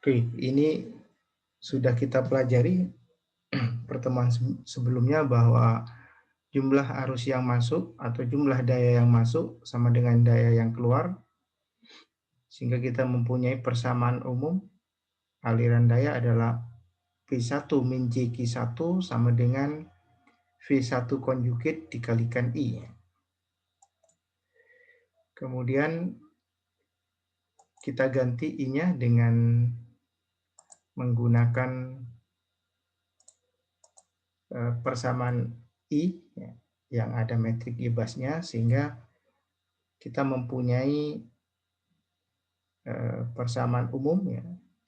Oke, ini sudah kita pelajari pertemuan sebelumnya bahwa jumlah arus yang masuk atau jumlah daya yang masuk sama dengan daya yang keluar, sehingga kita mempunyai persamaan umum aliran daya adalah V1 min JQ1 sama dengan V1 konjugate dikalikan I. Kemudian kita ganti I-nya dengan menggunakan persamaan I yang ada metrik ibasnya, sehingga kita mempunyai persamaan umum ya,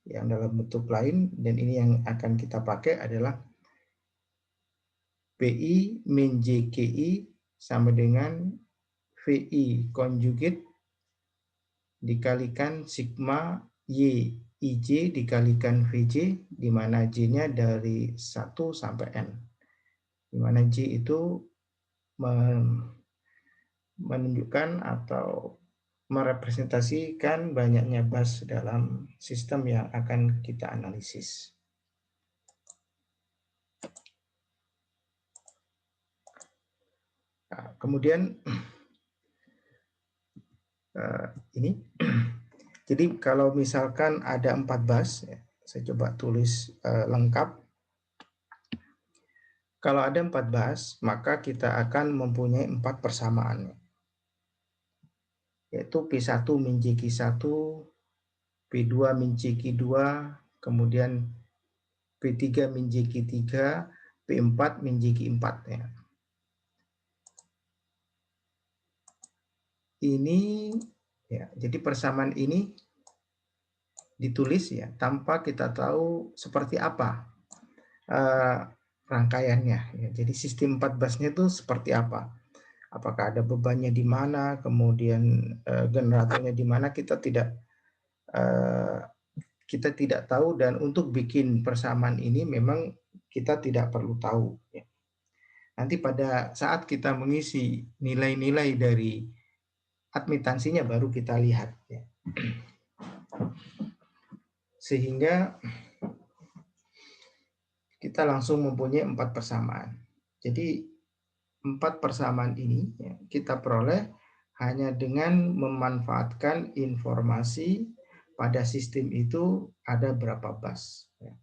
yang dalam bentuk lain, dan ini yang akan kita pakai adalah PI min JKI sama dengan VI konjugate dikalikan sigma Y IJ dikalikan VJ, di mana J-nya dari 1 sampai N, di mana J itu menunjukkan atau merepresentasikan banyaknya bus dalam sistem yang akan kita analisis. Nah, kemudian ini, jadi kalau misalkan ada 4 bus, ya, saya coba tulis lengkap. Kalau ada 4 bus, maka kita akan mempunyai 4 persamaan, yaitu P1 min JQ1, P2 min JQ2, kemudian P3 min JQ3, P4 min JQ4 ya. Ini ya, jadi persamaan ini ditulis ya tanpa kita tahu seperti apa rangkaiannya ya. Jadi sistem 4 busnya itu seperti apa? Apakah ada bebannya di mana, kemudian generatornya di mana, kita tidak tahu, dan untuk bikin persamaan ini memang kita tidak perlu tahu ya. Nanti pada saat kita mengisi nilai-nilai dari admitansinya baru kita lihat ya. Sehingga kita langsung mempunyai 4 persamaan. Jadi 4 persamaan ini ya, kita peroleh hanya dengan memanfaatkan informasi pada sistem itu ada berapa bus ya.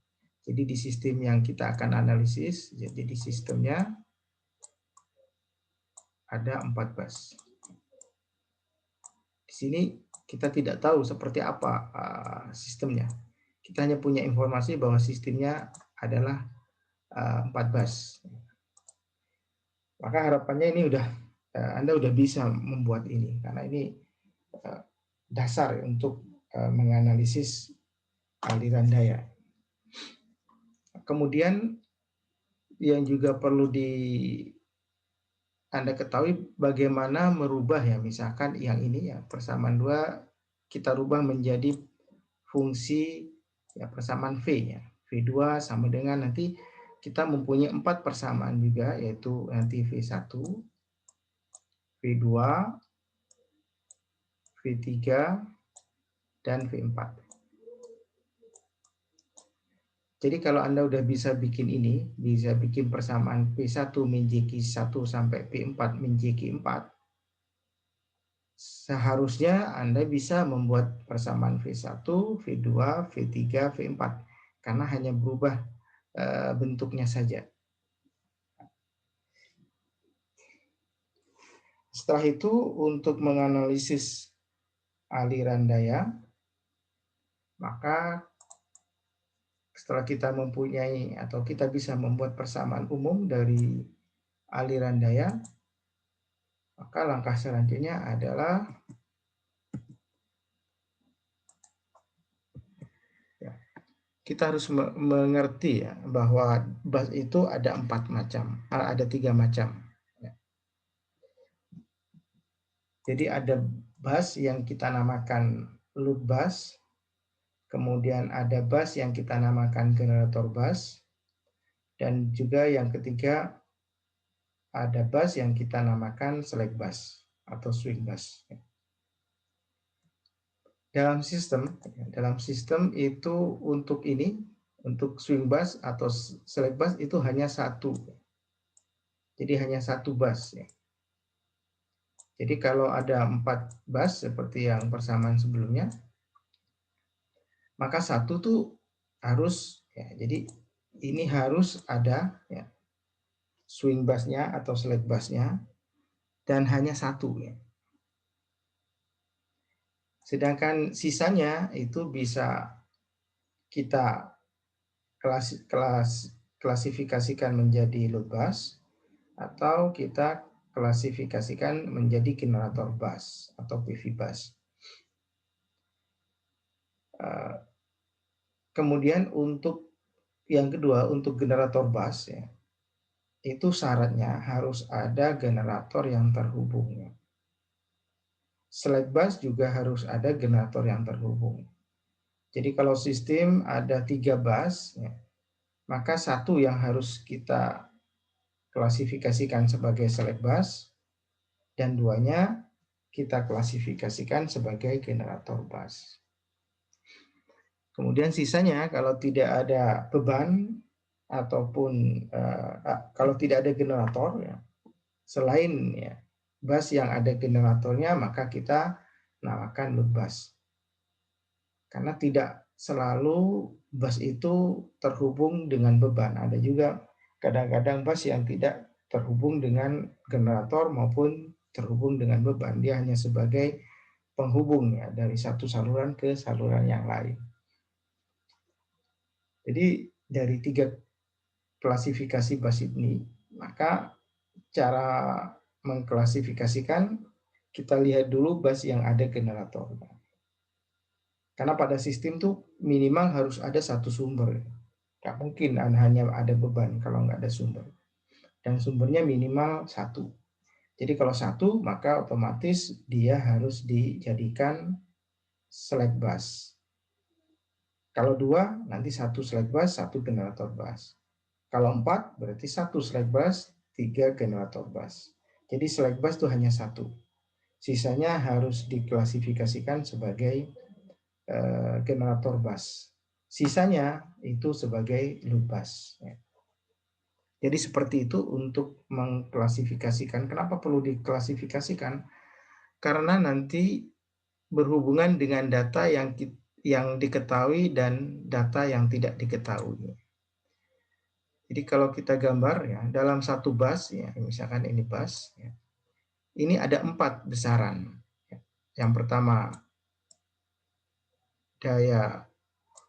Jadi di sistem yang kita akan analisis, jadi di sistemnya ada 4 bus. Di sini kita tidak tahu seperti apa sistemnya. Kita hanya punya informasi bahwa sistemnya adalah 4 bus. Maka harapannya ini Anda udah bisa membuat ini, karena ini dasar untuk menganalisis aliran daya. Kemudian yang juga perlu Anda ketahui bagaimana merubah ya, misalkan yang ini ya persamaan 2 kita rubah menjadi fungsi ya persamaan V ya. V2 sama dengan nanti kita mempunyai 4 persamaan juga, yaitu nanti V1, V2, V3, dan V4. Jadi kalau Anda udah bisa bikin ini, bisa bikin persamaan P1 min JQ1 sampai P4 min JQ4, seharusnya Anda bisa membuat persamaan V1, V2, V3, V4, karena hanya berubah bentuknya saja. Setelah itu, untuk menganalisis aliran daya, maka setelah kita mempunyai atau kita bisa membuat persamaan umum dari aliran daya, maka langkah selanjutnya adalah ya, kita harus mengerti ya bahwa bus itu ada 3 macam. Ya. Jadi ada bus yang kita namakan load bus, kemudian ada bus yang kita namakan generator bus, dan juga yang ketiga ada bus yang kita namakan slack bus atau swing bus. dalam sistem itu untuk ini, untuk swing bass atau select bass itu hanya satu. Jadi hanya satu bass ya. Jadi kalau ada 4 bass seperti yang persamaan sebelumnya, maka satu tuh harus ya. Jadi ini harus ada ya, swing bassnya atau select bassnya dan hanya satu ya. Sedangkan sisanya itu bisa kita klasifikasikan menjadi low bass atau kita klasifikasikan menjadi generator bass atau PV bass. Kemudian untuk yang kedua, untuk generator bass ya, itu syaratnya harus ada generator yang terhubung. Select bass juga harus ada generator yang terhubung. Jadi kalau sistem ada 3 bass, ya, maka satu yang harus kita klasifikasikan sebagai select bass, dan duanya kita klasifikasikan sebagai generator bass. Kemudian sisanya kalau tidak ada beban ataupun kalau tidak ada generator ya, selain ya bass yang ada generatornya, maka kita namakan loop bass. Karena tidak selalu bass itu terhubung dengan beban. Ada juga kadang-kadang bass yang tidak terhubung dengan generator maupun terhubung dengan beban. Dia hanya sebagai penghubung ya dari satu saluran ke saluran yang lain. Jadi dari 3 klasifikasi bass ini, maka cara mengklasifikasikan kita lihat dulu bass yang ada generatornya. Karena pada sistem tuh minimal harus ada satu sumber. Nggak mungkin hanya ada beban kalau nggak ada sumber. Dan sumbernya minimal satu. Jadi kalau satu, maka otomatis dia harus dijadikan select bass. Kalau dua, nanti satu select bass, satu generator bass. Kalau 4, berarti satu select bass, 3 generator bass. Jadi select bass itu hanya satu. Sisanya harus diklasifikasikan sebagai generator bass. Sisanya itu sebagai loop bass. Jadi seperti itu untuk mengklasifikasikan. Kenapa perlu diklasifikasikan? Karena nanti berhubungan dengan data yang diketahui dan data yang tidak diketahui. Jadi kalau kita gambar ya, dalam satu bass ya, misalkan ini bass ya, ini ada 4 besaran. Yang pertama daya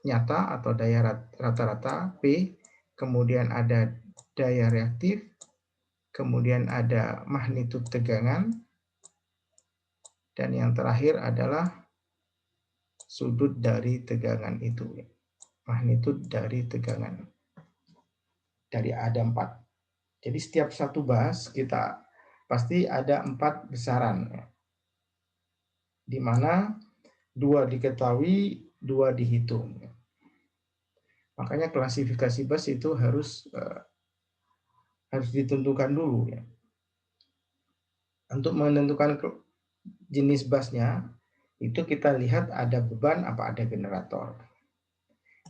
nyata atau daya rata-rata P, kemudian ada daya reaktif, kemudian ada magnitud tegangan, dan yang terakhir adalah sudut dari tegangan itu. Magnitud dari tegangan. Dari ada 4. Jadi setiap satu bass kita pasti ada 4 besaran. Di mana 2 diketahui, 2 dihitung. Makanya klasifikasi bass itu harus ditentukan dulu ya. Untuk menentukan jenis bassnya itu kita lihat ada beban apa ada generator.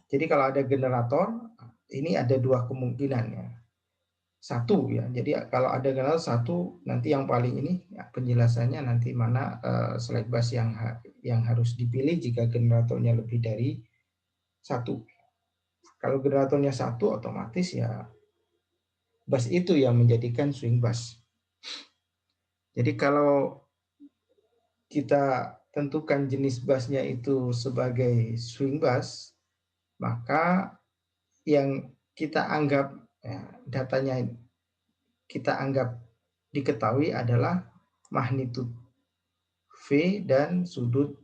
Jadi kalau ada generator, ini ada 2 kemungkinan ya. Satu ya, jadi kalau ada generator satu, nanti yang paling ini ya, penjelasannya nanti mana select bass yang harus dipilih jika generatornya lebih dari satu. Kalau generatornya satu, otomatis ya bass itu yang menjadikan swing bass. Jadi kalau kita tentukan jenis bassnya itu sebagai swing bass, maka yang kita anggap ya, datanya kita anggap diketahui adalah magnitud V dan sudut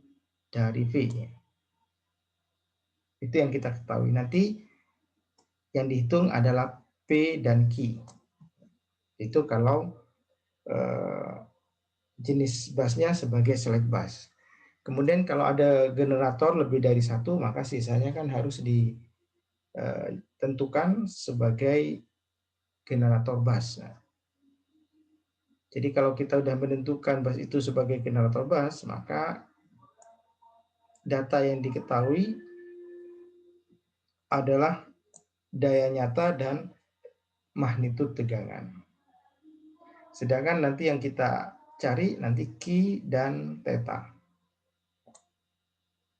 dari V. Itu yang kita ketahui. Nanti yang dihitung adalah P dan Q. Itu kalau jenis bassnya sebagai select bass. Kemudian kalau ada generator lebih dari satu, maka sisanya kan harus ditentukan sebagai generator bass. Jadi kalau kita sudah menentukan bass itu sebagai generator bass, maka data yang diketahui adalah daya nyata dan magnitud tegangan. Sedangkan nanti yang kita cari nanti Q dan theta.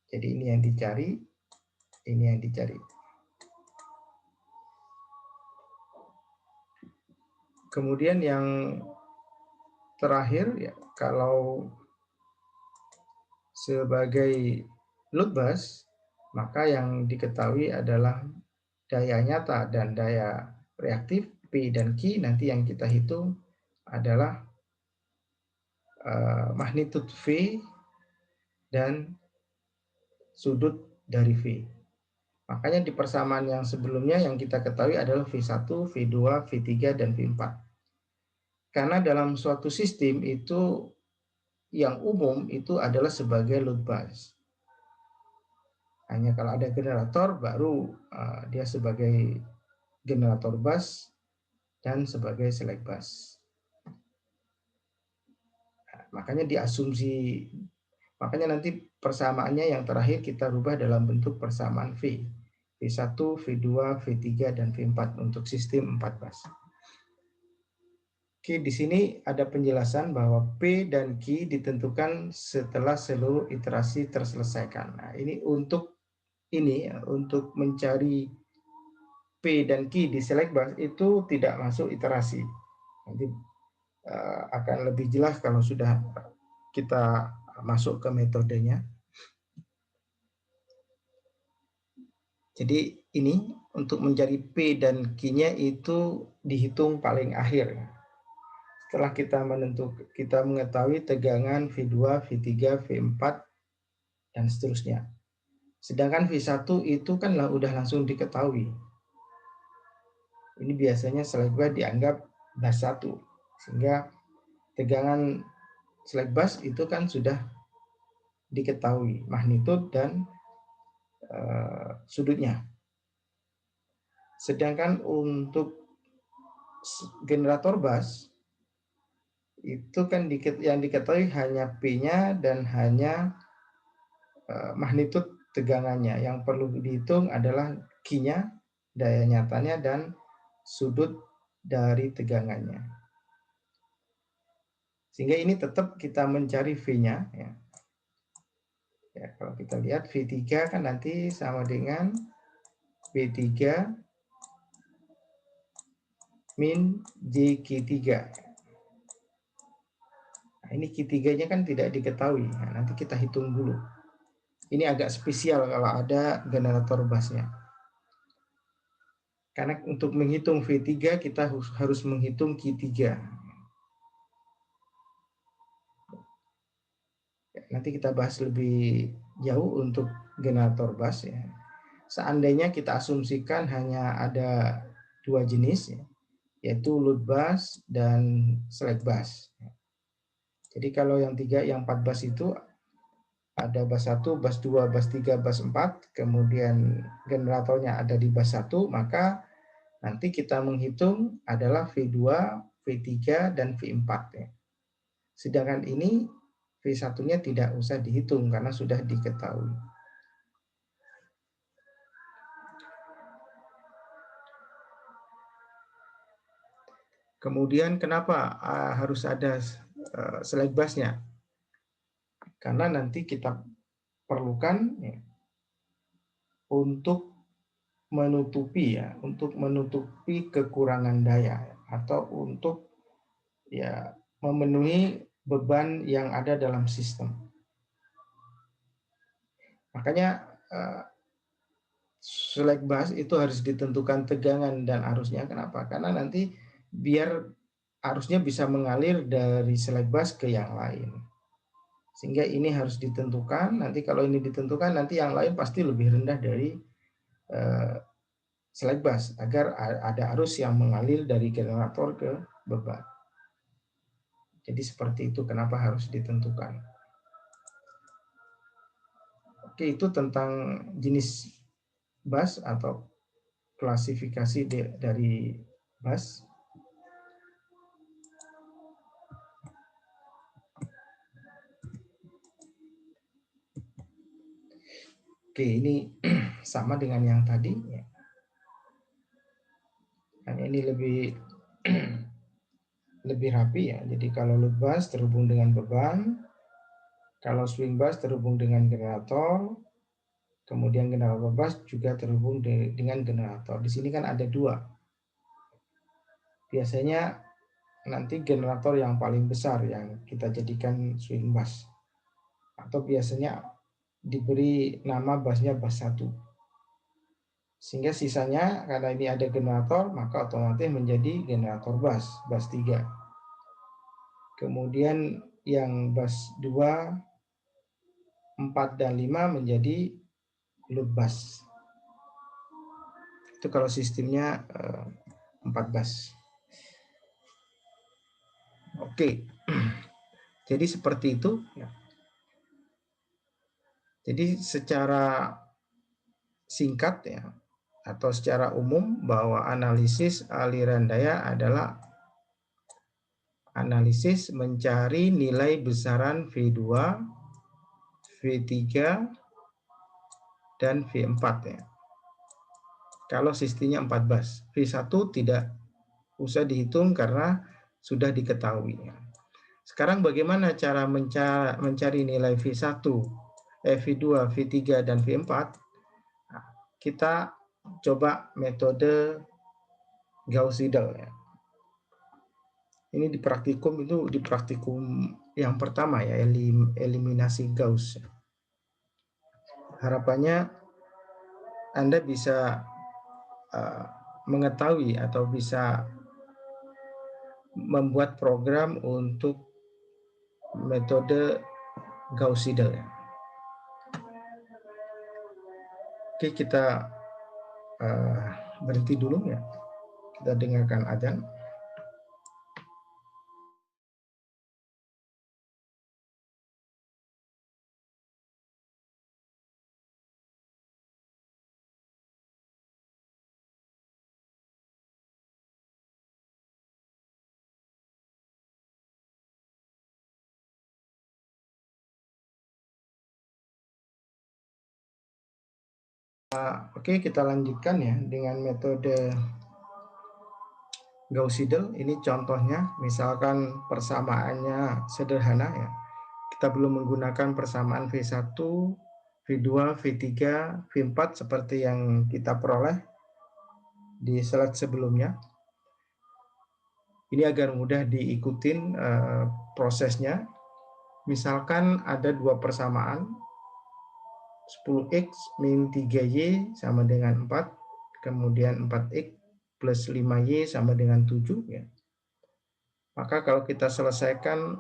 Jadi ini yang dicari, ini yang dicari. Kemudian yang terakhir ya, kalau sebagai load bus, maka yang diketahui adalah daya nyata dan daya reaktif P dan Q. Nanti yang kita hitung adalah magnitud V dan sudut dari V. Makanya di persamaan yang sebelumnya yang kita ketahui adalah V1, V2, V3, dan V4. Karena dalam suatu sistem itu yang umum itu adalah sebagai load bus. Hanya kalau ada generator baru dia sebagai generator bus dan sebagai select bus. Makanya diasumsi, makanya nanti persamaannya yang terakhir kita rubah dalam bentuk persamaan V. V1, V2, V3, dan V4 untuk sistem 4 bus. Oke, di sini ada penjelasan bahwa P dan Q ditentukan setelah seluruh iterasi terselesaikan. Nah, ini untuk mencari P dan Q di select bus itu tidak masuk iterasi. Nanti akan lebih jelas kalau sudah kita masuk ke metodenya. Jadi ini untuk mencari P dan Q-nya itu dihitung paling akhir. Setelah kita mengetahui tegangan V2, V3, V4, dan seterusnya. Sedangkan V1 itu kan udah langsung diketahui. Ini biasanya select bus dianggap bus 1. Sehingga tegangan select bus itu kan sudah diketahui magnitud dan sudutnya. Sedangkan untuk generator bus itu kan yang diketahui hanya P-nya dan hanya magnitud tegangannya. Yang perlu dihitung adalah Q-nya, daya nyatanya, dan sudut dari tegangannya. Sehingga ini tetap kita mencari V-nya. Ya. Ya, kalau kita lihat V3 kan nanti sama dengan V3 min JQ3. Nah, ini Q3-nya kan tidak diketahui. Nah, nanti kita hitung dulu. Ini agak spesial kalau ada generator busnya. Karena untuk menghitung V3 kita harus menghitung Q3. Nanti kita bahas lebih jauh untuk generator bus ya. Seandainya kita asumsikan hanya ada 2 jenis ya, yaitu load bus dan select bus. Jadi kalau yang 4 bus itu ada bus 1, bus 2, bus 3, bus 4, kemudian generatornya ada di bus 1, maka nanti kita menghitung adalah V2, V3, dan V4 ya. Sedangkan ini V1-nya tidak usah dihitung karena sudah diketahui. Kemudian kenapa harus ada select busnya? Karena nanti kita perlukan ya, untuk menutupi kekurangan daya atau untuk ya memenuhi beban yang ada dalam sistem. Makanya select bus itu harus ditentukan tegangan dan arusnya. Kenapa? Karena nanti biar arusnya bisa mengalir dari select bus ke yang lain. Sehingga ini harus ditentukan. Nanti kalau ini ditentukan, nanti yang lain pasti lebih rendah dari select bus agar ada arus yang mengalir dari generator ke beban. Jadi seperti itu kenapa harus ditentukan. Oke, itu tentang jenis bus atau klasifikasi dari bus. Oke, ini sama dengan yang tadi. Hanya ini lebih rapi ya. Jadi kalau load bus terhubung dengan beban, kalau swing bus terhubung dengan generator, kemudian generator bus juga terhubung dengan generator. Di sini kan ada dua. Biasanya nanti generator yang paling besar yang kita jadikan swing bus. Atau biasanya diberi nama busnya bus 1. Sehingga sisanya karena ini ada generator, maka otomatis menjadi generator bus 3. Kemudian yang bus 2, 4, dan 5 menjadi load bus. Itu kalau sistemnya 4 bus. Oke. Jadi seperti itu. Jadi secara singkat ya, atau secara umum bahwa analisis aliran daya adalah analisis mencari nilai besaran V2, V3, dan V4 ya. Kalau sistemnya 4 bus, V1 tidak usah dihitung karena sudah diketahui. Sekarang bagaimana cara mencari nilai V1, V2, V3, dan V4? Nah, kita coba metode Gauss-Seidel ya. Ini di praktikum yang pertama ya, eliminasi Gauss. Harapannya Anda bisa mengetahui atau bisa membuat program untuk metode Gauss-Seidel ya. Oke, kita berhenti dulu ya. Kita dengarkan adzan. Oke, kita lanjutkan ya dengan metode Gauss-Seidel. Ini contohnya, misalkan persamaannya sederhana ya. Kita belum menggunakan persamaan V1, V2, V3, V4 seperti yang kita peroleh di slide sebelumnya. Ini agar mudah diikutin prosesnya. Misalkan ada dua persamaan, 10x min 3y sama dengan 4, kemudian 4x plus 5y sama dengan 7 ya. Maka kalau kita selesaikan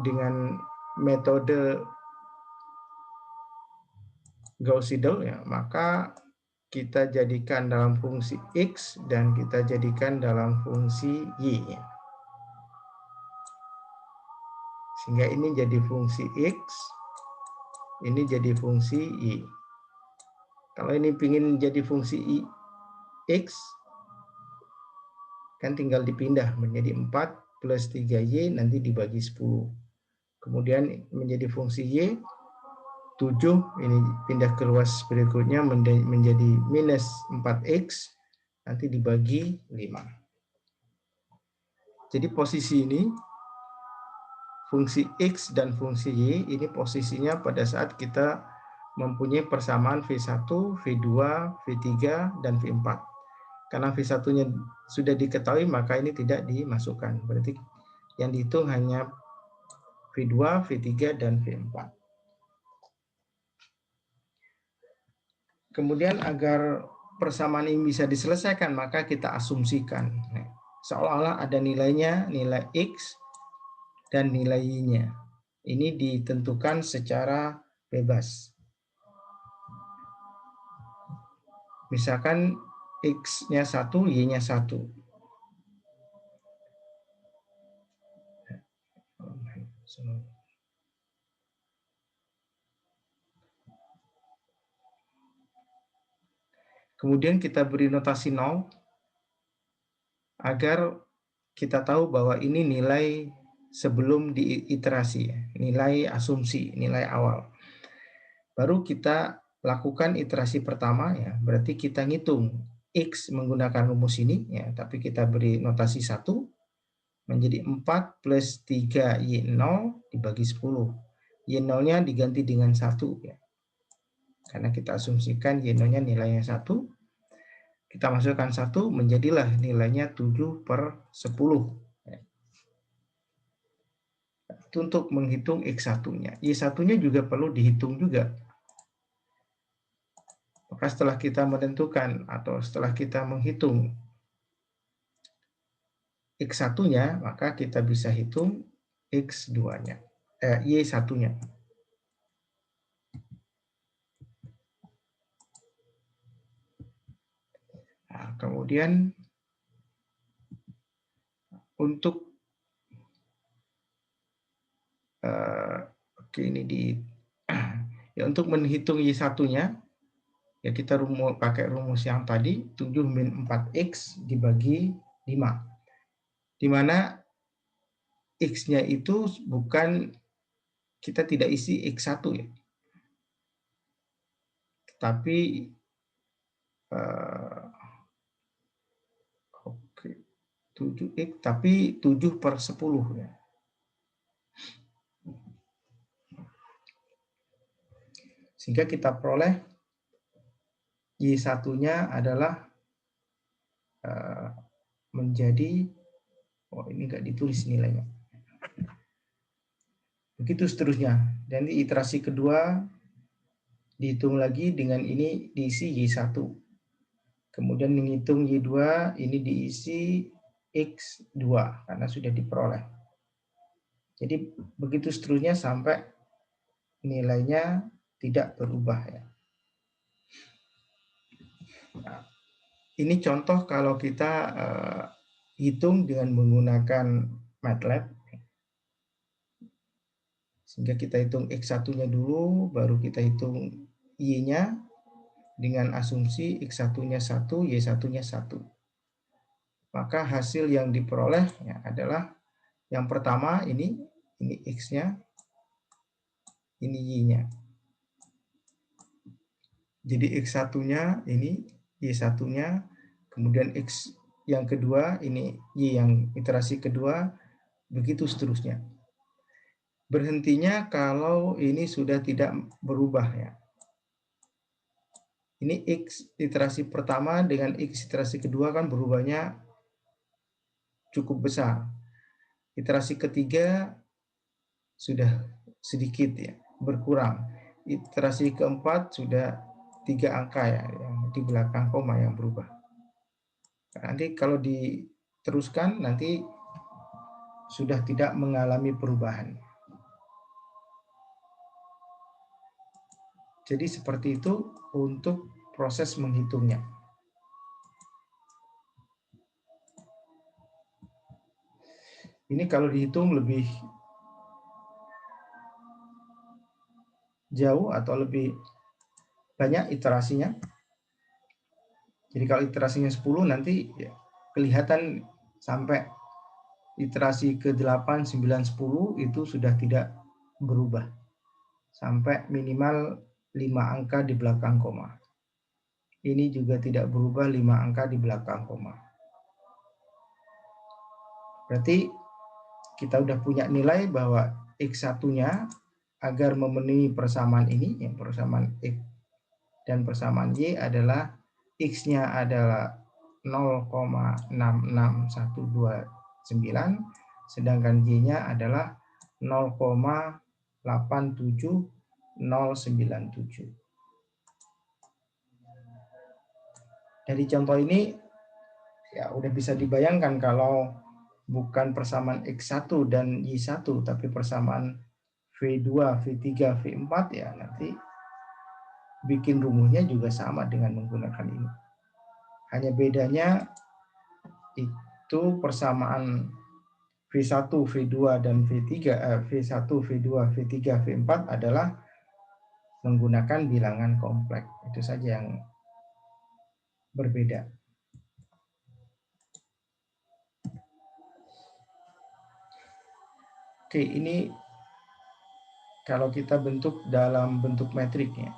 dengan metode Gauss-Seidel ya, maka kita jadikan dalam fungsi x dan kita jadikan dalam fungsi y ya. Sehingga ini jadi fungsi x, ini jadi fungsi y. Kalau ini ingin jadi fungsi x, kan tinggal dipindah menjadi 4 plus 3y nanti dibagi 10. Kemudian menjadi fungsi y, 7, ini pindah ke ruas berikutnya menjadi minus 4x, nanti dibagi 5. Jadi posisi ini, fungsi x dan fungsi y, ini posisinya pada saat kita mempunyai persamaan V1, V2, V3, dan V4. Karena V1-nya sudah diketahui, maka ini tidak dimasukkan. Berarti yang dihitung hanya V2, V3, dan V4. Kemudian agar persamaan ini bisa diselesaikan, maka kita asumsikan. Seolah-olah ada nilainya, nilai X dan nilai Y-nya. Ini ditentukan secara bebas. Misalkan X-nya 1, Y-nya 1. Kemudian kita beri notasi 0 agar kita tahu bahwa ini nilai sebelum diiterasi, nilai asumsi, nilai awal. Baru kita lakukan iterasi pertama ya, berarti kita ngitung X menggunakan rumus ini ya, tapi kita beri notasi 1 menjadi 4 plus 3Y0 dibagi 10. Y0-nya diganti dengan 1 ya. Karena kita asumsikan Y0-nya nilainya 1, kita masukkan 1 menjadilah nilainya 7/10. Ya. Itu untuk menghitung X1-nya. Y1-nya juga perlu dihitung juga. Maka setelah kita menentukan atau setelah kita menghitung X1-nya, maka kita bisa hitung X2-nya, Y1-nya. Nah, kemudian untuk oke ini ya untuk menghitung Y1-nya ya kita pakai rumus yang tadi 7 min 4X dibagi 5. Di mana X-nya itu bukan, kita tidak isi X1 ya. Tapi oke 7X tapi 7/10 ya. Sehingga kita peroleh Y1-nya adalah menjadi, oh ini nggak ditulis nilainya. Begitu seterusnya. Dan di iterasi kedua dihitung lagi dengan ini diisi Y1. Kemudian menghitung Y2 ini diisi X2 karena sudah diperoleh. Jadi begitu seterusnya sampai nilainya tidak berubah ya. Nah, ini contoh kalau kita hitung dengan menggunakan MATLAB. Sehingga kita hitung X1-nya dulu, baru kita hitung Y-nya dengan asumsi X1-nya 1, Y1-nya 1. Maka hasil yang diperoleh ya, adalah yang pertama ini X-nya, ini Y-nya. Jadi X1-nya ini, Y1-nya, kemudian X yang kedua, ini Y yang iterasi kedua, begitu seterusnya. Berhentinya kalau ini sudah tidak berubah ya. Ini X iterasi pertama dengan X iterasi kedua kan berubahnya cukup besar. Iterasi ketiga sudah sedikit ya, berkurang. Iterasi keempat sudah 3 angka ya, yang di belakang koma yang berubah. Nanti kalau diteruskan nanti sudah tidak mengalami perubahan. Jadi seperti itu untuk proses menghitungnya. Ini kalau dihitung lebih jauh atau lebih banyak iterasinya. Jadi kalau iterasinya 10 nanti ya, kelihatan sampai iterasi ke-8, 9, 10 itu sudah tidak berubah. Sampai minimal 5 angka di belakang koma. Ini juga tidak berubah 5 angka di belakang koma. Berarti kita udah punya nilai bahwa X1-nya agar memenuhi persamaan ini, yang persamaan X dan persamaan Y adalah X-nya adalah 0,66129, sedangkan Y-nya adalah 0,87097. Dari contoh ini ya udah bisa dibayangkan kalau bukan persamaan X1 dan Y1 tapi persamaan V2, V3, V4 ya nanti bikin rumusnya juga sama dengan menggunakan ini. Hanya bedanya itu persamaan V1, V2 dan V3, V1, V2, V3, V4 adalah menggunakan bilangan kompleks. Itu saja yang berbeda. Oke, ini kalau kita bentuk dalam bentuk metriknya.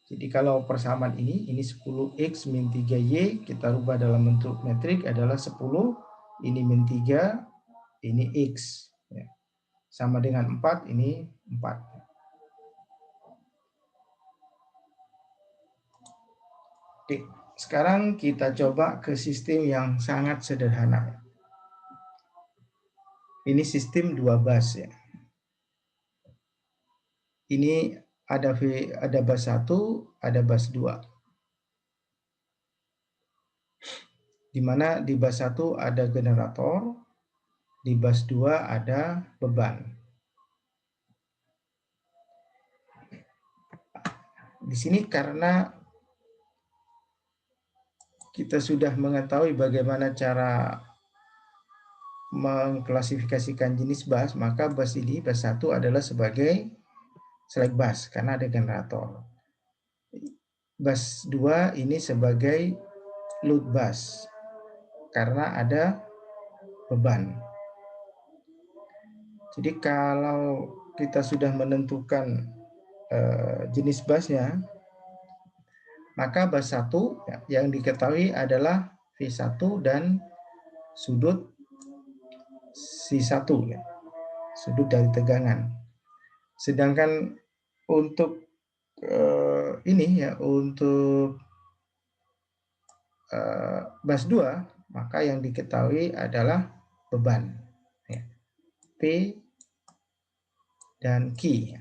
Jadi kalau persamaan ini 10X min 3Y, kita rubah dalam bentuk metrik adalah 10, ini min 3, ini X. Ya. Sama dengan 4, ini 4. Oke, sekarang kita coba ke sistem yang sangat sederhana. Ini sistem 2 bus ya. Ini ada bus 1, ada bus 2. Di mana di bus 1 ada generator, di bus 2 ada beban. Di sini karena kita sudah mengetahui bagaimana cara mengklasifikasikan jenis bus, maka bus ini, bus 1 adalah sebagai slack bus karena ada generator. Bus 2 ini sebagai load bus karena ada beban. Jadi kalau kita sudah menentukan jenis busnya, maka bus 1 yang diketahui adalah V1 dan sudut C1 ya, sudut dari tegangan. Sedangkan untuk ini ya, untuk bus 2, maka yang diketahui adalah beban ya, P dan Q.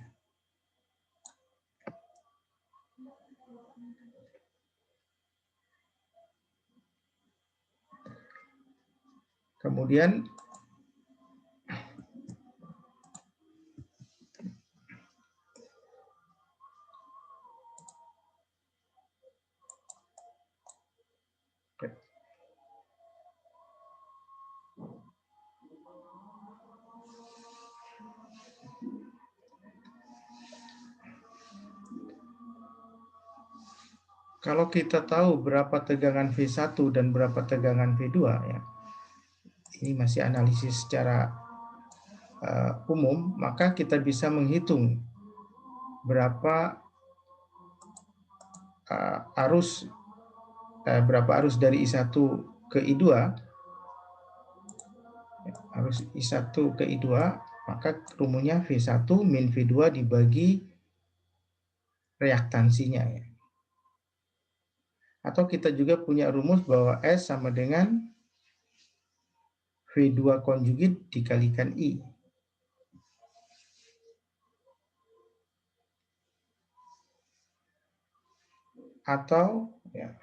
Kemudian kalau kita tahu berapa tegangan V1 dan berapa tegangan V2 ya, ini masih analisis secara umum, maka kita bisa menghitung berapa arus dari I1 ke I2, arus I1 ke I2, maka rumusnya V1 min V2 dibagi reaktansinya ya. Atau kita juga punya rumus bahwa S sama dengan V2 konjugit dikalikan I. Atau ya,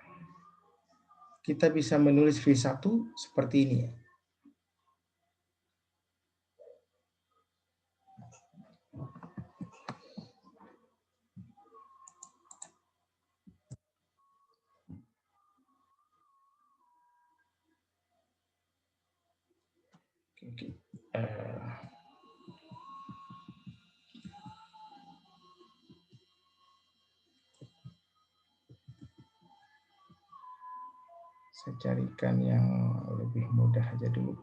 kita bisa menulis V1 seperti ini ya. Oke. Saya carikan yang lebih mudah aja dulu.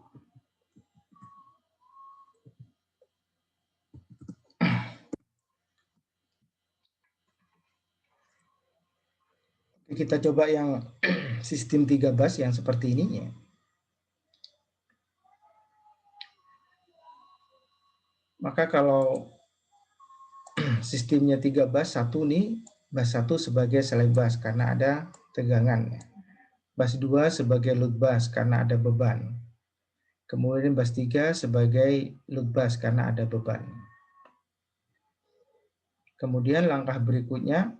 Kita coba yang sistem 3 bus yang seperti ini ya. Maka kalau sistemnya 3 bus, 1 nih, bus 1 sebagai slack bus karena ada tegangan. Bus 2 sebagai load bus karena ada beban. Kemudian bus 3 sebagai load bus karena ada beban. Kemudian langkah berikutnya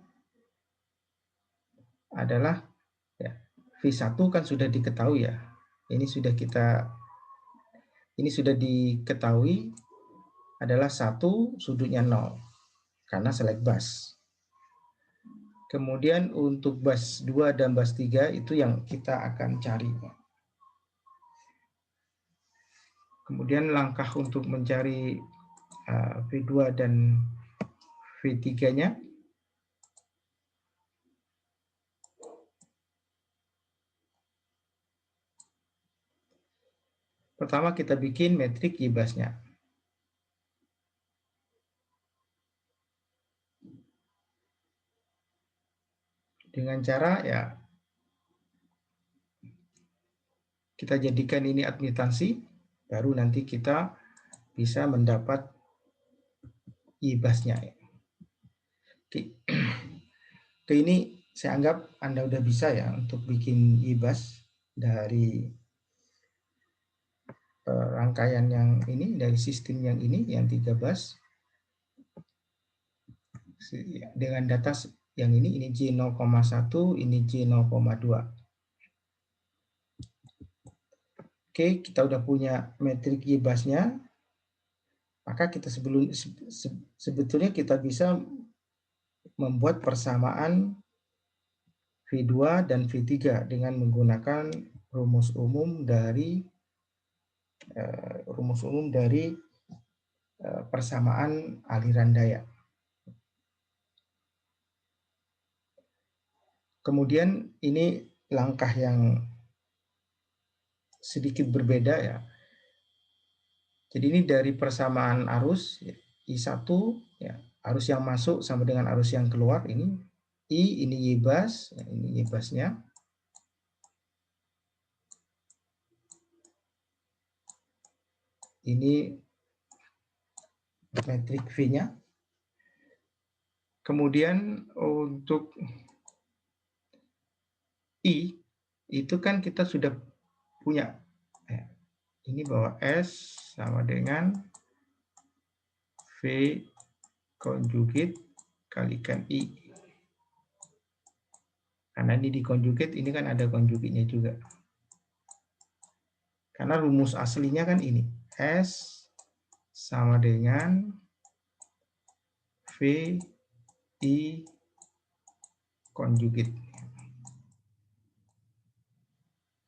adalah ya, V1 kan sudah diketahui ya. Ini sudah diketahui adalah 1, sudutnya 0 karena slack bus. Kemudian untuk bus 2 dan bus 3 itu yang kita akan cari. Kemudian langkah untuk mencari V2 dan V3-nya. Pertama kita bikin metrik Y-busnya. Dengan cara ya kita jadikan ini admitansi, baru nanti kita bisa mendapat ibasnya. Oke. Oke, ini saya anggap Anda udah bisa ya untuk bikin ibas dari rangkaian yang ini, dari sistem yang ini, yang 3 bus. Dengan data yang ini J0,1, ini J0,2. Oke, kita udah punya metrik ibasnya, maka kita sebetulnya kita bisa membuat persamaan V2 dan V3 dengan menggunakan rumus umum dari persamaan aliran daya. Kemudian ini langkah yang sedikit berbeda ya. Jadi ini dari persamaan arus I1 ya, arus yang masuk sama dengan arus yang keluar ini I, ini Ybas, ya, ini Ybasnya. Ini metrik V-nya. Kemudian untuk I itu kan kita sudah punya ya, ini bahwa S sama dengan V konjugit kalikan I. Karena ini dikonjugit, ini kan ada konjugitnya juga. Karena rumus aslinya kan ini. S sama dengan V I konjugit.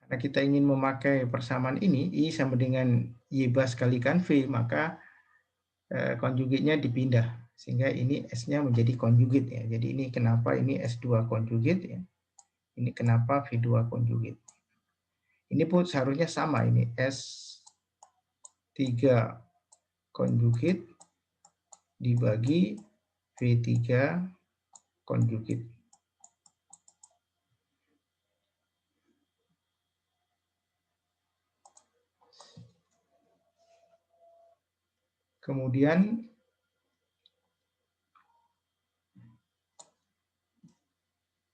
Karena kita ingin memakai persamaan ini, I sama dengan Ybas kalikan V, maka konjugitnya dipindah. Sehingga ini S-nya menjadi konjugit ya. Jadi ini kenapa ini S2 konjugit ya. Ini kenapa V2 konjugit. Ini pun seharusnya sama ini S3 konjugit dibagi V3 konjugit. Kemudian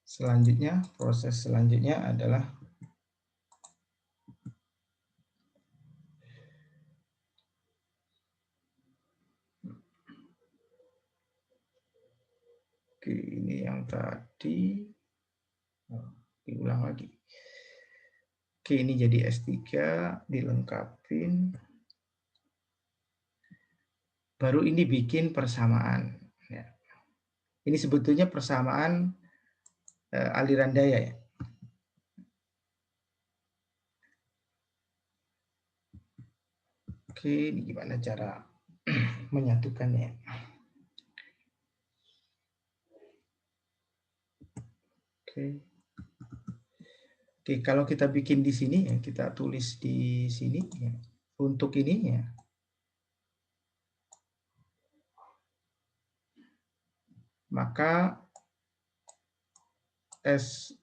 selanjutnya, proses selanjutnya adalah oke, ini yang tadi diulang lagi. Oke, ini jadi S3 dilengkapin. Baru ini bikin persamaan. Ya. Ini sebetulnya persamaan aliran daya ya. Oke, ini gimana cara menyatukannya? Oke. Oke, kalau kita bikin di sini ya, kita tulis di sini ya. Untuk ini ya. Maka S2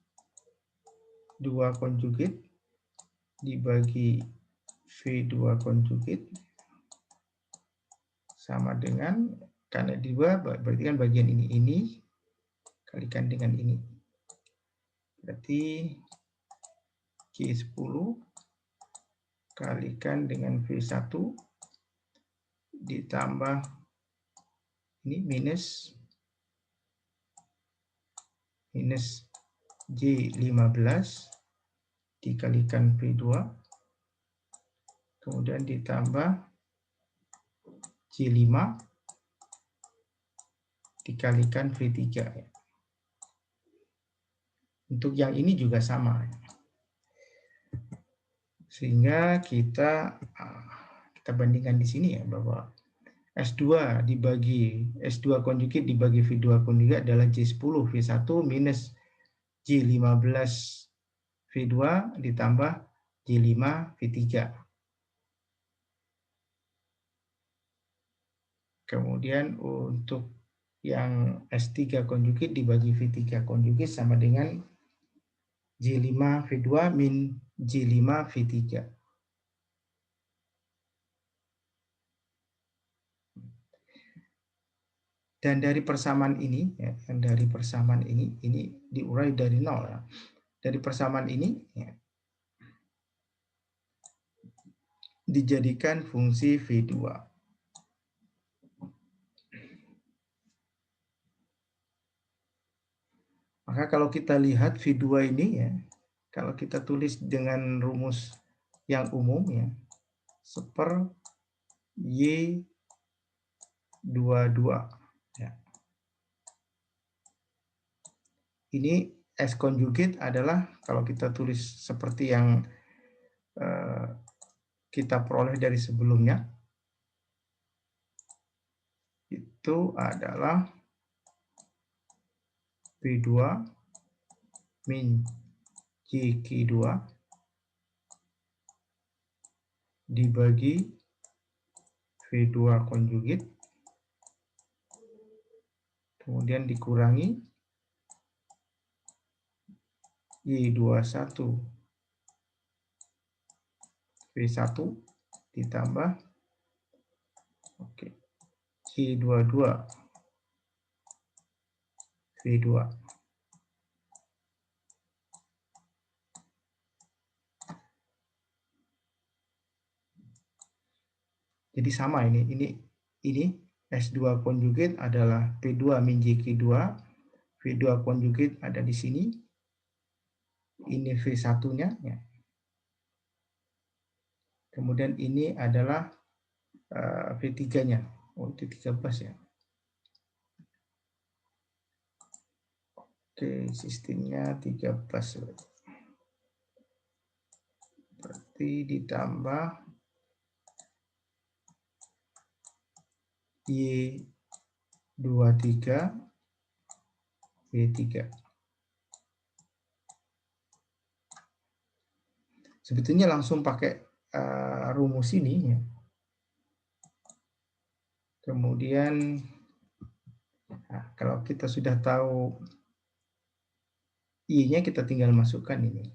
konjugit dibagi V2 konjugit sama dengan, karena 2 berarti kan bagian ini kalikan dengan ini. Berarti Q10 kalikan dengan V1 ditambah ini minus J15 dikalikan V2 kemudian ditambah J5 dikalikan V3 ya. Untuk yang ini juga sama. Sehingga kita bandingkan di sini ya bahwa S2 S2 konjugit dibagi V2 konjugit adalah J10 V1 minus J15 V2 ditambah J5 V3. Kemudian untuk yang S3 konjugit dibagi V3 konjugit sama dengan J5V2 min J5V3. Dan dari persamaan ini, ya, dari persamaan ini diurai dari nol. Ya. Dari persamaan ini ya, dijadikan fungsi V2. Maka kalau kita lihat V2 ini ya, kalau kita tulis dengan rumus yang umum ya, seper Y22 ya. Ini S konjugit adalah kalau kita tulis seperti yang kita peroleh dari sebelumnya, itu adalah B2 min JQ2 dibagi V2 konjugit, kemudian dikurangi Y21 V1 ditambah Y22 V2. Jadi sama ini S2 konjugit adalah P2 min JQ2, V2 konjugit ada di sini, ini V1-nya ya. Kemudian ini adalah V3-nya. Oh, itu 13 ya. Oke, sistemnya 13. Berarti ditambah Y23 V3. Sebetulnya langsung pakai rumus ini ya. Kemudian nah, kalau kita sudah tahu I-nya kita tinggal masukkan ini.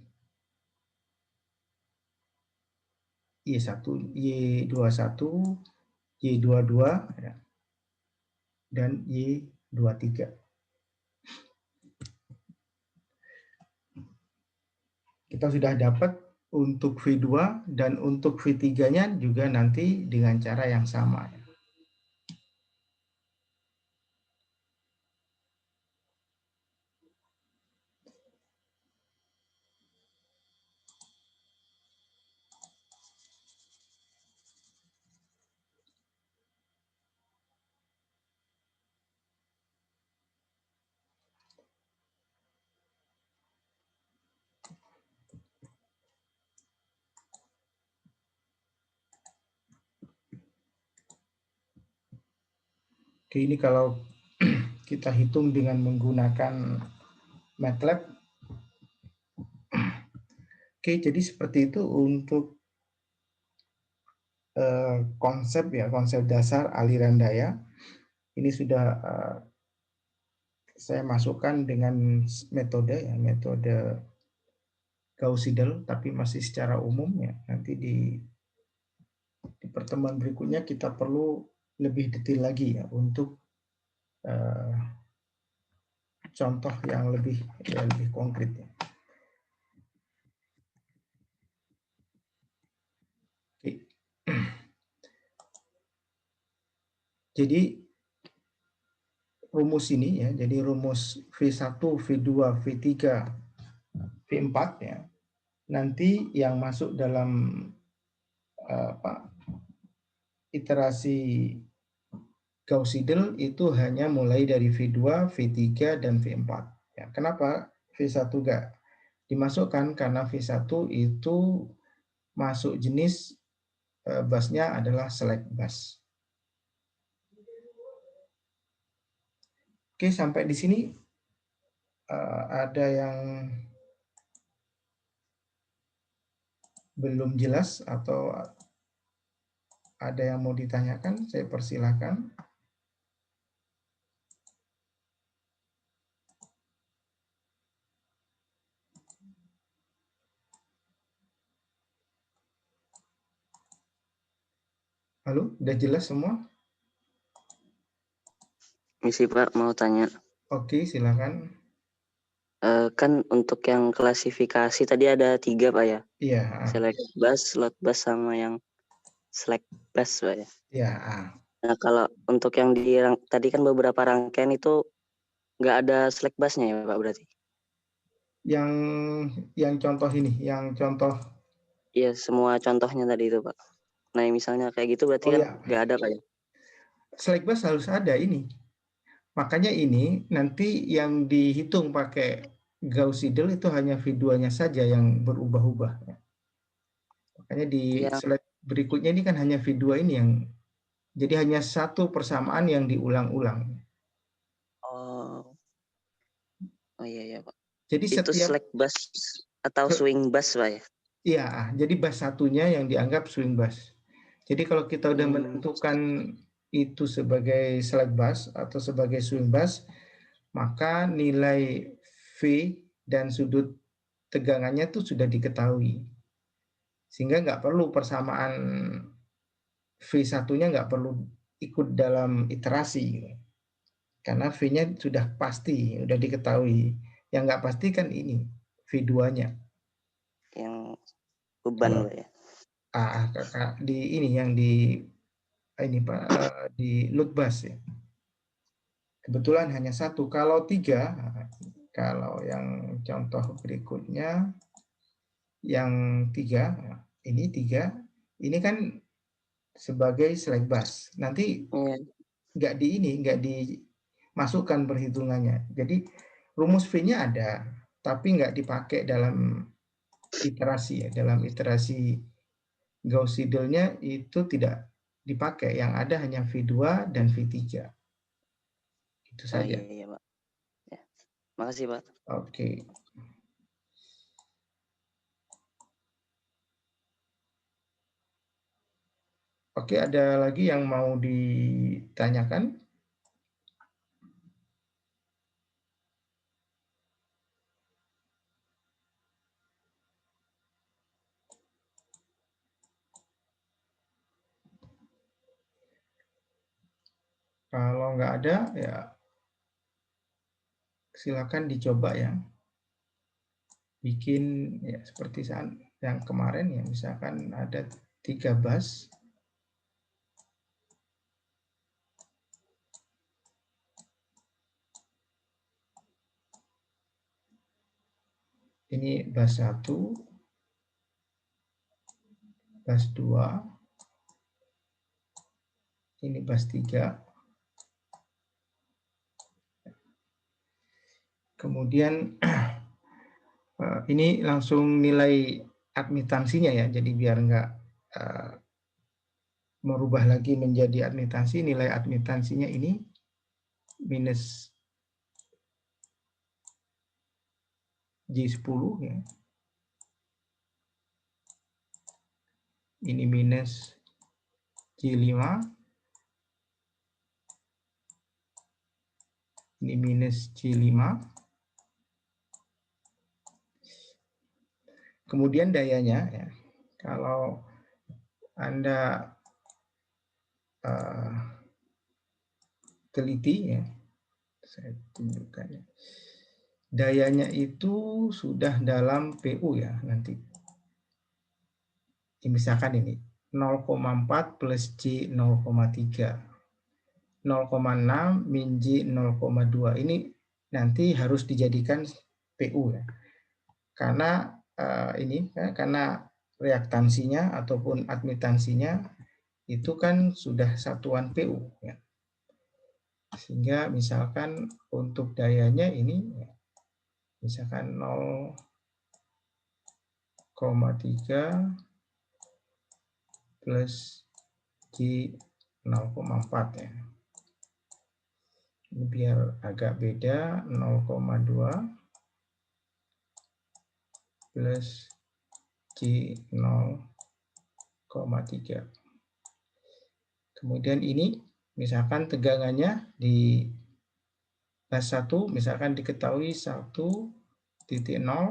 Y1, Y21, Y22 ya, dan Y23. Kita sudah dapat untuk V2 dan untuk V3-nya juga nanti dengan cara yang sama. Oke, ini kalau kita hitung dengan menggunakan MATLAB. Oke, jadi seperti itu untuk konsep dasar aliran daya. Ini sudah saya masukkan dengan metode Gauss-Seidel, tapi masih secara umum ya. Nanti di pertemuan berikutnya kita perlu lebih detail lagi ya untuk contoh yang lebih konkret ya. Oke. Jadi rumus ini ya, jadi rumus V1, V2, V3, V4 ya. Nanti yang masuk dalam iterasi Gauss-Seidel itu hanya mulai dari V2, V3, dan V4. Ya, kenapa V1 enggak dimasukkan? Karena V1 itu masuk jenis busnya adalah select bus. Oke, sampai di sini ada yang belum jelas atau ada yang mau ditanyakan? Saya persilakan. Halo, udah jelas semua? Misi Pak, mau tanya. Oke, silakan. Kan untuk yang klasifikasi tadi ada 3 Pak ya? Iya, Select bus, slot bus, sama yang slack bus Pak ya? iya. Nah kalau untuk yang tadi kan beberapa rangkaian itu nggak ada slack busnya ya Pak berarti? Yang contoh ini, yang contoh. Iya semua contohnya tadi itu Pak. Nah misalnya kayak gitu berarti Oh kan ya, nggak ada Pak ya? slack bus harus ada ini. Makanya ini nanti yang dihitung pakai Gauss Seidel itu hanya V2-nya saja yang berubah-ubah. Makanya di Yang slide berikutnya ini kan hanya V2 ini yang jadi hanya satu persamaan yang diulang-ulang. oh oh iya Pak. Jadi Itu setiap slack bus atau swing bus Pak ya? iya, jadi bus satunya yang dianggap swing bus. Jadi kalau kita udah Hmm, menentukan itu sebagai slack bus atau sebagai swing bus, maka nilai V dan sudut tegangannya itu sudah diketahui. Sehingga nggak perlu persamaan V1-nya nggak perlu ikut dalam iterasi. Karena V-nya sudah pasti, sudah diketahui. Yang nggak pasti kan ini, V2-nya. yang beban Kalau Pak ya? di ini yang ini Pak, di load bus ya. Kebetulan hanya satu. Kalau tiga, kalau yang contoh berikutnya, yang tiga, ini kan sebagai slack bus. Nanti Iya, nggak dimasukkan perhitungannya. Jadi rumus V-nya ada, tapi nggak dipakai dalam iterasi ya. Dalam iterasi Gauss Seidel-nya itu tidak dipakai. Yang ada hanya V2 dan V3. Itu oh saja. iya iya Pak. Ya. Makasih Pak. Oke. Oke, ada lagi yang mau ditanyakan? Kalau nggak ada, ya silakan dicoba ya. Bikin ya seperti saat yang kemarin ya, misalkan ada 3 bus. Ini bus 1, bus 2, ini bus 3. Kemudian ini langsung nilai admitansinya ya, jadi biar nggak merubah lagi menjadi admitansi, nilai admitansinya ini minus J10 ya. Ini minus J5, ini minus J5. Kemudian dayanya ya. Kalau Anda teliti ya, saya tunjukkan ya. Dayanya itu sudah dalam PU ya nanti. Misalkan ini 0,4 plus J 0,3, 0,6 min J 0,2. Ini nanti harus dijadikan PU ya. Karena karena reaktansinya ataupun admitansinya itu kan sudah satuan PU ya. Sehingga misalkan untuk dayanya ini misalkan 0,3 plus J 0,4 ya. Ini biar agak beda, 0,2 plus J 0,3. Kemudian ini misalkan tegangannya di bus 1 misalkan diketahui 1,0,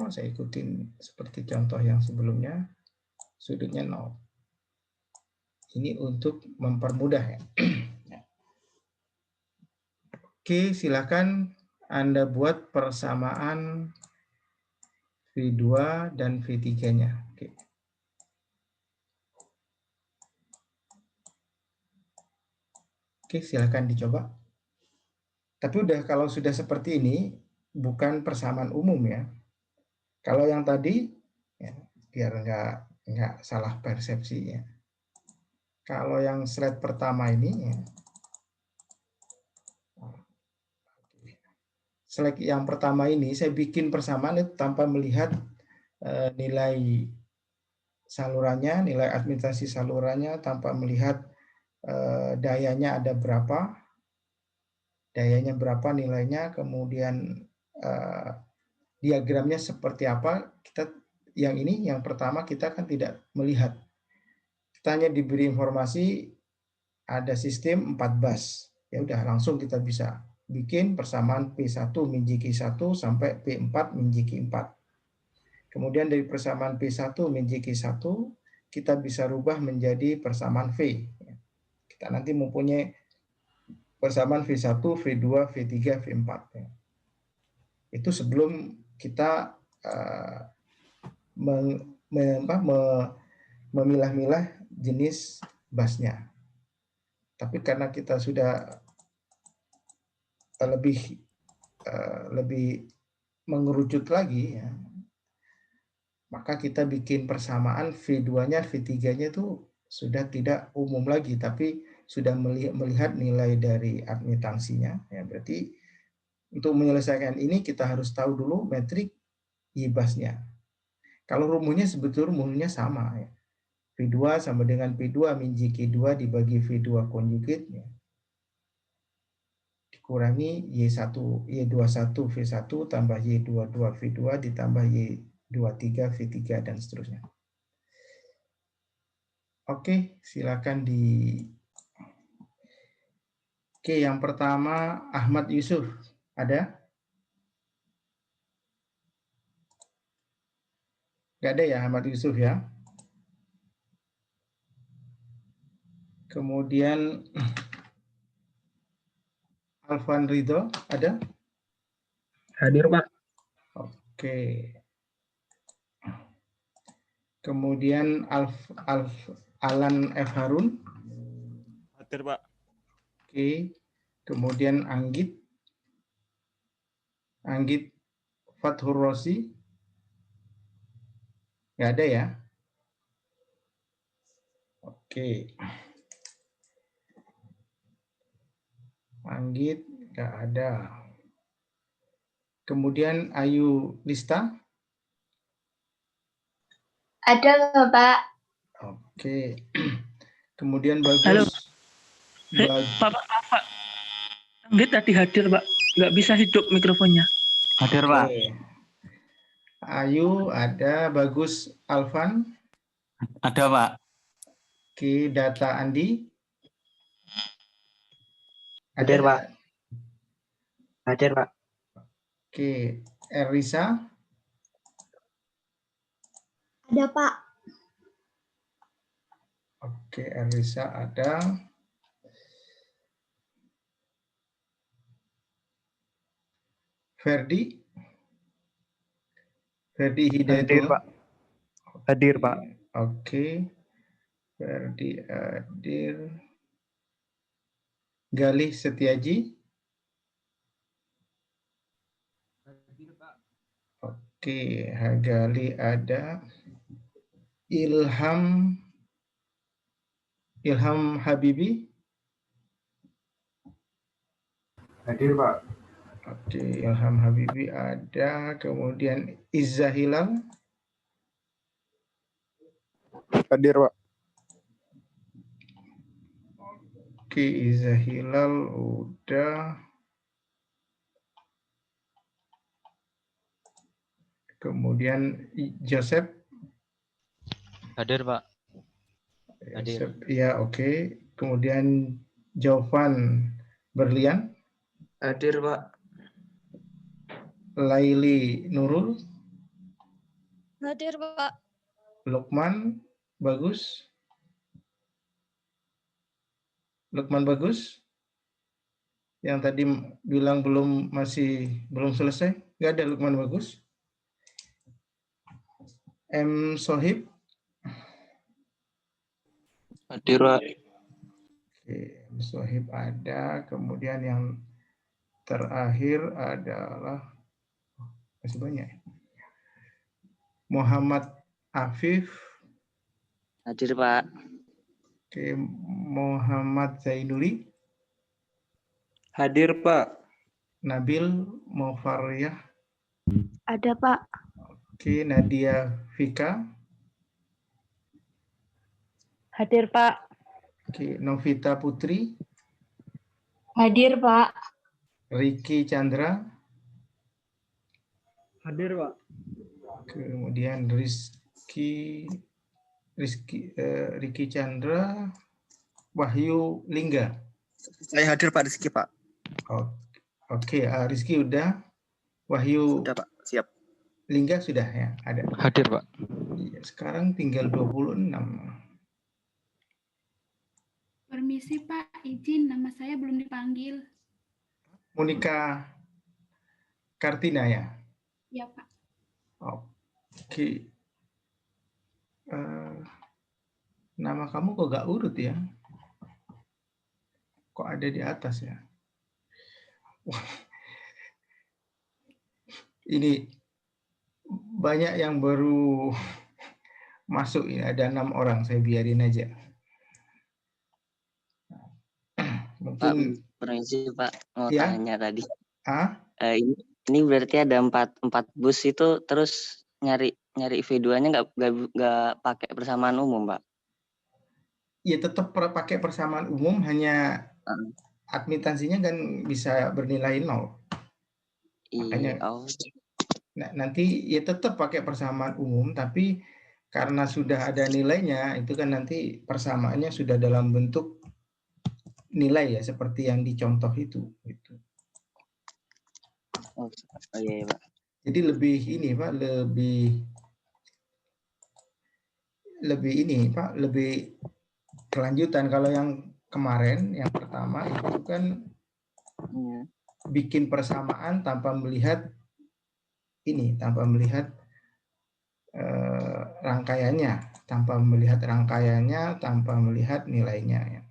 saya ikutin seperti contoh yang sebelumnya, sudutnya 0. Ini untuk mempermudah ya. Oke, silakan Anda buat persamaan V2 dan V3-nya. Oke. Oke, silakan dicoba. Tapi kalau sudah seperti ini, bukan persamaan umum ya. Kalau yang tadi, ya, biar nggak salah persepsi ya. Kalau yang slide pertama ini, ya, slide yang pertama ini saya bikin persamaan itu tanpa melihat nilai salurannya, nilai administrasi salurannya, tanpa melihat dayanya ada berapa, nilainya, kemudian diagramnya seperti apa. Yang pertama kita kan tidak melihat. Kita hanya diberi informasi ada sistem 4 bus. Ya udah langsung kita bisa bikin persamaan P1 min JQ1 sampai P4 min JQ4. Kemudian dari persamaan P1 min JQ1 kita bisa rubah menjadi persamaan V. Kita nanti mempunyai persamaan V1, V2, V3, V4. Itu sebelum kita memilah-milah jenis busnya. Tapi karena kita sudah lebih mengerucut lagi, ya, maka kita bikin persamaan V2-nya, V3-nya itu sudah tidak umum lagi, tapi sudah melihat nilai dari admitansinya. Ya, berarti untuk menyelesaikan ini kita harus tahu dulu metrik YBUS-nya. Kalau rumusnya sebetulnya rumusnya sama. Ya. V2 sama dengan P2 min JQ2 dibagi V2 konjugate, ya, dikurangi Y1, Y21 V1 tambah Y22 V2 ditambah Y23 V3 dan seterusnya. Oke, silakan Oke, yang pertama Ahmad Yusuf. Ada? Nggak ada ya Ahmad Yusuf ya? Kemudian Alvan Ridho, ada? Hadir, Pak. Oke. Kemudian Alan F. Harun. Hadir, Pak. Oke. Kemudian Anggit Fathur Rosi. Nggak ada ya? Oke. Anggit nggak ada. Kemudian Ayu Lista. Ada, Pak. Oke. Kemudian Bagus. Halo. Pak. Anggit tadi hadir, Pak. Nggak bisa hidup mikrofonnya. Hadir, Pak. Ayu ada, Bagus Alvan. Ada, Pak. Oke, Data Andi. Hadir, Pak. Hadir, Pak. Oke, Erisa. Ada, Pak. Oke, Erisa ada. Ferdi Hidayatullah. Hadir, Pak. Hadir, Pak. Oke. Ferdi hadir. Galih Setiaji. Oke, Hagali ada. Ilham Habibi. Hadir, Pak. Oke, Ilham Habibi ada. Kemudian Izza Hilal. Hadir, Pak. Oke, Izza Hilal udah. Kemudian Joseph. Hadir, Pak. Hadir. Ya, oke. Kemudian Jovan Berlian. Hadir, Pak. Laili Nurul. Hadir, Pak. Lukman Bagus. Lukman Bagus? Yang tadi bilang belum selesai? Nggak ada Lukman Bagus? M. Sohib? Hadir, Pak. Oke, M. Sohib ada. Kemudian yang terakhir adalah masih banyak. Muhammad Afif. Hadir, Pak. Oke, Muhammad Zainuli. Hadir, Pak. Nabil Mofariyah. Ada, Pak. Oke, Nadia Vika. Hadir, Pak. Oke, Novita Putri. Hadir, Pak. Riki Chandra. Hadir, Pak. Kemudian Riki Chandra. Wahyu Lingga. Saya hadir, Pak Rizky, Pak. Oke, Rizky udah. Wahyu Sudah, Pak. Siap. Lingga sudah ya, ada. Hadir, Pak. Iya, sekarang tinggal 26. Permisi Pak, izin nama saya belum dipanggil. Monika Kartina ya? Ya Pak. Oke. Nama kamu kok gak urut ya? Kok ada di atas ya? Wah. Ini banyak yang baru masuk ini, ada 6 orang, saya biarin aja. Pak, Mungkin permisi Pak, mau ya? tanya tadi. Ini Ini berarti ada empat bus itu, terus nyari V2-nya nggak pakai persamaan umum, Pak? ya tetap pakai persamaan umum, hanya admitansinya kan bisa bernilai 0. Makanya nanti ya tetap pakai persamaan umum, tapi karena sudah ada nilainya, itu kan nanti persamaannya sudah dalam bentuk nilai ya, seperti yang dicontoh itu. Gitu. Oh iya, Pak. Jadi lebih ini Pak, lebih kelanjutan. Kalau yang kemarin, yang pertama itu kan bikin persamaan tanpa melihat rangkaiannya, tanpa melihat nilainya. Ya.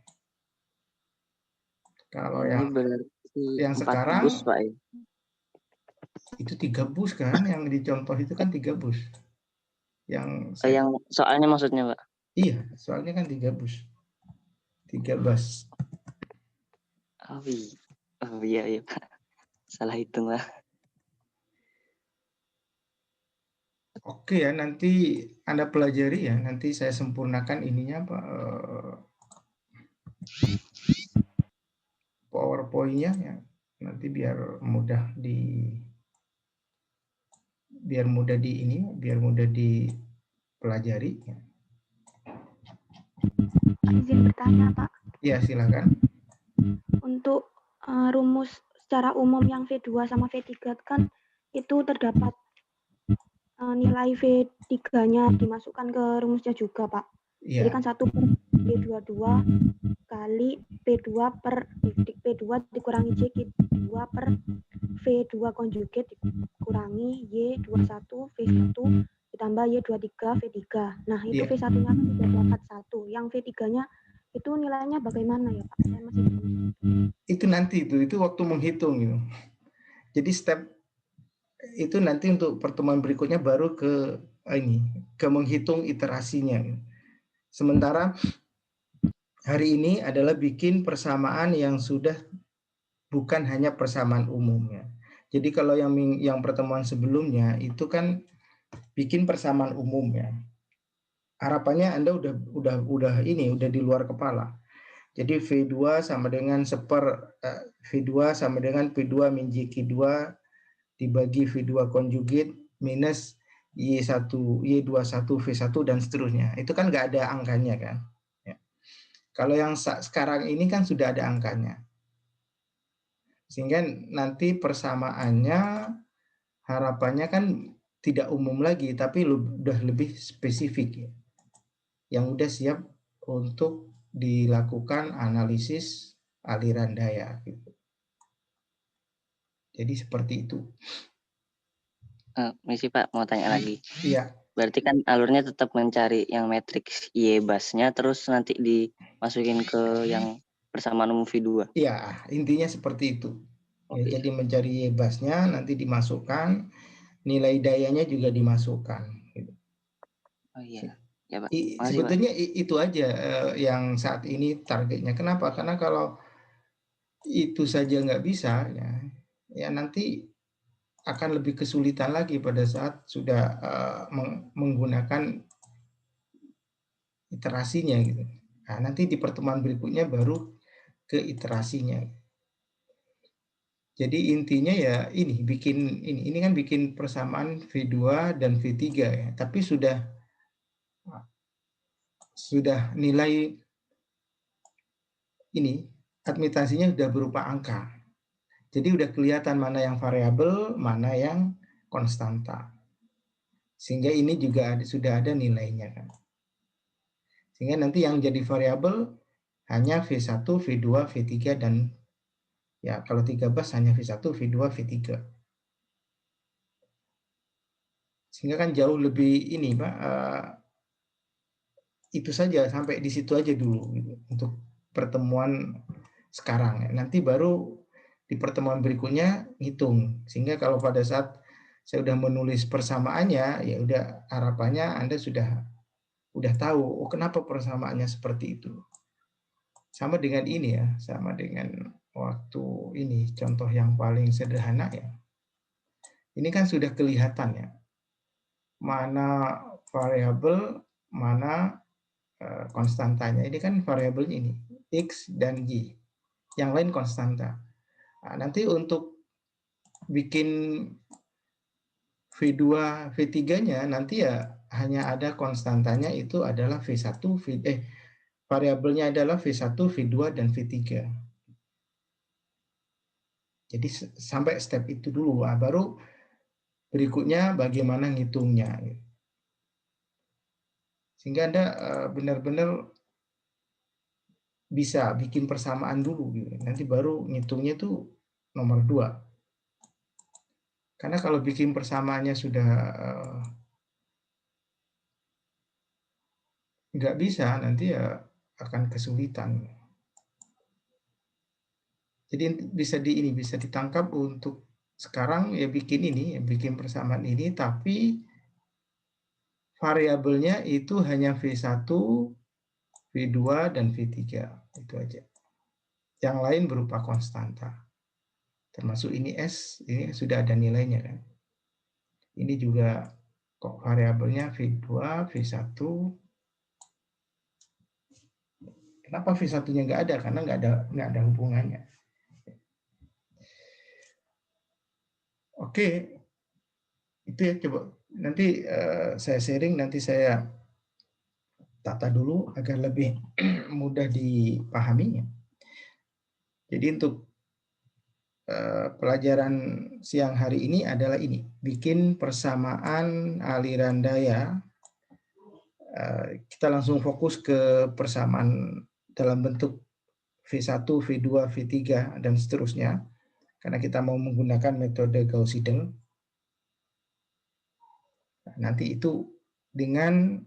Kalau yang sekarang bus, Pak, ya? Itu 3 bus kan, yang dicontoh itu kan 3 bus. Yang soalnya maksudnya, Pak? Iya, soalnya kan 3 bus. 3 bus. Oh iya Pak. Salah hitung lah. Oke ya, nanti Anda pelajari ya, nanti saya sempurnakan ininya Pak, PowerPoint-nya ya. Nanti biar mudah dipelajari. Izin bertanya, Pak. Ya, silakan. Untuk rumus secara umum yang V2 sama V3 kan itu terdapat nilai V3-nya dimasukkan ke rumusnya juga, Pak. Ya. Jadi kan 1 per V22 kali P2 dikurangi J2 per V2 konjugat dikurangi Y21 V1 ditambah Y23 V3. Nah, itu V1-nya kan sudah dapat 1. Yang V3-nya itu nilainya bagaimana ya, Pak? Saya masih itu nanti itu waktu menghitung gitu. Jadi step itu nanti untuk pertemuan berikutnya baru ke menghitung iterasinya. Sementara hari ini adalah bikin persamaan yang sudah bukan hanya persamaan umumnya. Jadi kalau yang pertemuan sebelumnya itu kan bikin persamaan umumnya. Harapannya Anda udah di luar kepala. Jadi V2 sama dengan V2 sama dengan P2 min J2 dibagi V2 konjugat minus Y1, Y21, V1 dan seterusnya. Itu kan nggak ada angkanya kan. Ya. Kalau yang sekarang ini kan sudah ada angkanya. Sehingga nanti persamaannya harapannya kan tidak umum lagi, tapi udah lebih spesifik ya. Yang udah siap untuk dilakukan analisis aliran daya. Gitu. Jadi seperti itu. Misi Pak, mau tanya lagi. Iya. Berarti kan alurnya tetap mencari yang matriks Y busnya, terus nanti dimasukin ke yang persamaan umum V2. Iya, intinya seperti itu. Ya, jadi mencari Y busnya, nanti dimasukkan, nilai dayanya juga dimasukkan. Gitu. Oh iya. Ya, Pak. Sebetulnya itu aja yang saat ini targetnya. Kenapa? Karena kalau itu saja nggak bisa, ya nanti akan lebih kesulitan lagi pada saat sudah menggunakan iterasinya gitu. Nah, nanti di pertemuan berikutnya baru ke iterasinya. Jadi intinya ya ini kan bikin persamaan V2 dan V3 ya, tapi sudah nilai ini admitansinya sudah berupa angka. Jadi udah kelihatan mana yang variabel, mana yang konstanta. Sehingga ini juga sudah ada nilainya kan. Sehingga nanti yang jadi variabel hanya V1, V2, V3 dan ya kalau 3 bus hanya V1, V2, V3. Sehingga kan jauh lebih ini Pak, itu saja sampai di situ aja dulu gitu, untuk pertemuan sekarang. Nanti baru di pertemuan berikutnya hitung. Sehingga kalau pada saat saya udah menulis persamaannya, ya udah harapannya Anda sudah tahu kenapa persamaannya seperti itu. Sama dengan ini ya, sama dengan waktu ini contoh yang paling sederhana ya. Ini kan sudah kelihatan ya, mana variabel, mana konstantanya. Ini kan variabelnya ini, X dan Y. Yang lain konstanta. Nah, nanti untuk bikin V2, V3-nya nanti ya hanya ada konstantanya itu adalah V1, variabelnya adalah V1, V2, dan V3. Jadi sampai step itu dulu, baru berikutnya bagaimana ngitungnya. Sehingga Anda benar-benar bisa bikin persamaan dulu, gitu. Nanti baru ngitungnya tuh nomor 2. Karena kalau bikin persamaannya sudah nggak bisa, nanti ya akan kesulitan. Jadi bisa ditangkap untuk sekarang ya bikin persamaan ini, tapi variabelnya itu hanya V1, V2, dan V3. Itu aja. Yang lain berupa konstanta. Termasuk ini S, ini sudah ada nilainya kan. Ini juga kok variabelnya V2, V1. Kenapa V1-nya nggak ada? Karena nggak ada hubungannya. Oke, itu ya, coba nanti saya sharing, nanti saya tata dulu agar lebih mudah dipahaminya. Jadi untuk pelajaran siang hari ini adalah ini, bikin persamaan aliran daya. Kita langsung fokus ke persamaan dalam bentuk V1, V2, V3, dan seterusnya. Karena kita mau menggunakan metode Gauss-Seidel. Nanti itu dengan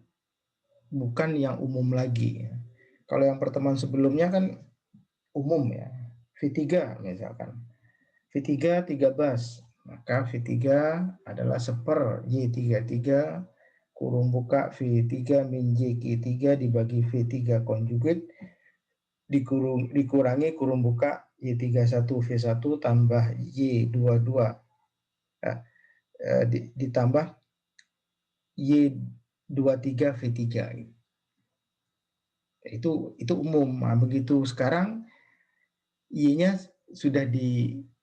bukan yang umum lagi. Kalau yang pertemuan sebelumnya kan umum ya, V3 misalkan. V3 3 bus, maka V3 adalah seper Y33 kurung buka V3 min JQ3 dibagi V3 konjugat dikurangi kurung buka Y31 V1 tambah Y22 ditambah Y23 V3. Itu umum. Nah, begitu sekarang Y-nya sudah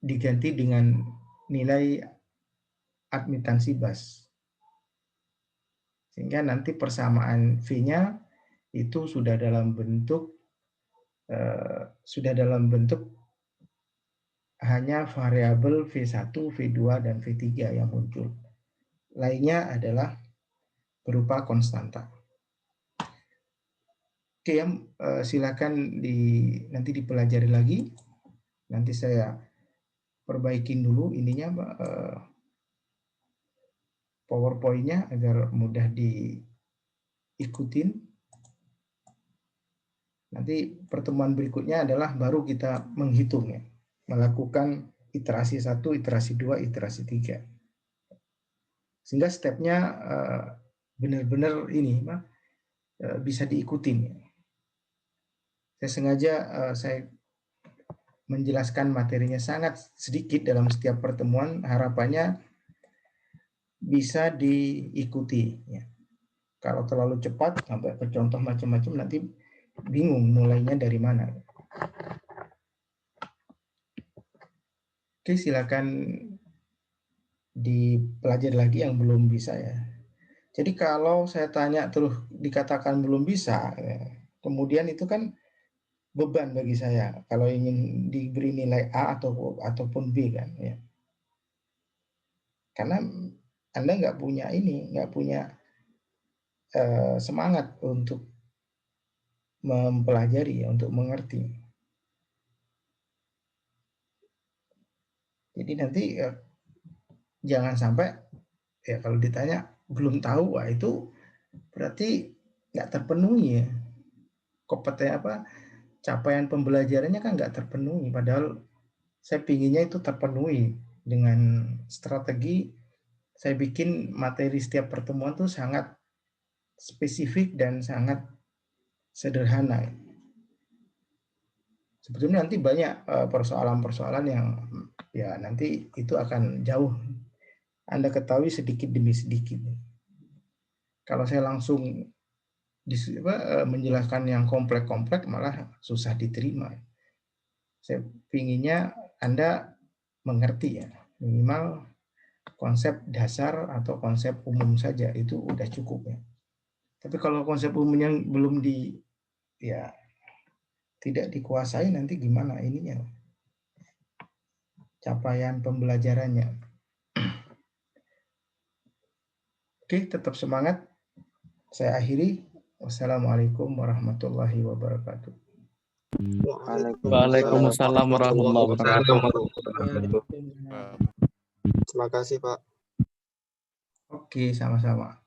diganti dengan nilai admitansi bus. Sehingga nanti persamaan V-nya itu sudah dalam bentuk hanya variabel V1, V2, dan V3 yang muncul. Lainnya adalah berupa konstanta. Oke ya, silakan nanti dipelajari lagi. Nanti saya perbaikin dulu ininya, PowerPoint-nya agar mudah diikutin. Nanti pertemuan berikutnya adalah baru kita menghitung ya, melakukan iterasi 1, iterasi 2, iterasi 3. Sehingga stepnya benar-benar ini bisa diikutin. Saya sengaja saya menjelaskan materinya sangat sedikit dalam setiap pertemuan, harapannya bisa diikuti. Ya. Kalau terlalu cepat sampai ke contoh macam-macam nanti bingung mulainya dari mana. Oke, silakan dipelajari lagi yang belum bisa ya. Jadi kalau saya tanya terus dikatakan belum bisa, ya, kemudian itu kan beban bagi saya kalau ingin diberi nilai A ataupun B kan ya. Karena Anda nggak punya semangat untuk mempelajari, untuk mengerti. Jadi nanti jangan sampai ya kalau ditanya belum tahu, wah itu berarti nggak terpenuhi ya. Capaian pembelajarannya kan nggak terpenuhi. Padahal saya pinginnya itu terpenuhi dengan strategi. Saya bikin materi setiap pertemuan tuh sangat spesifik dan sangat sederhana. Sebetulnya nanti banyak persoalan-persoalan yang ya nanti itu akan jauh Anda ketahui sedikit demi sedikit. Kalau saya langsung menjelaskan yang kompleks-kompleks malah susah diterima. Saya pinginnya Anda mengerti ya, minimal konsep dasar atau konsep umum saja itu udah cukup ya. Tapi kalau konsep umumnya belum tidak dikuasai nanti gimana ininya? Capaian pembelajarannya. Oke, tetap semangat. Saya akhiri. Wassalamualaikum warahmatullahi wabarakatuh. Waalaikumsalam warahmatullahi wabarakatuh. Terima kasih, Pak. Oke, sama-sama.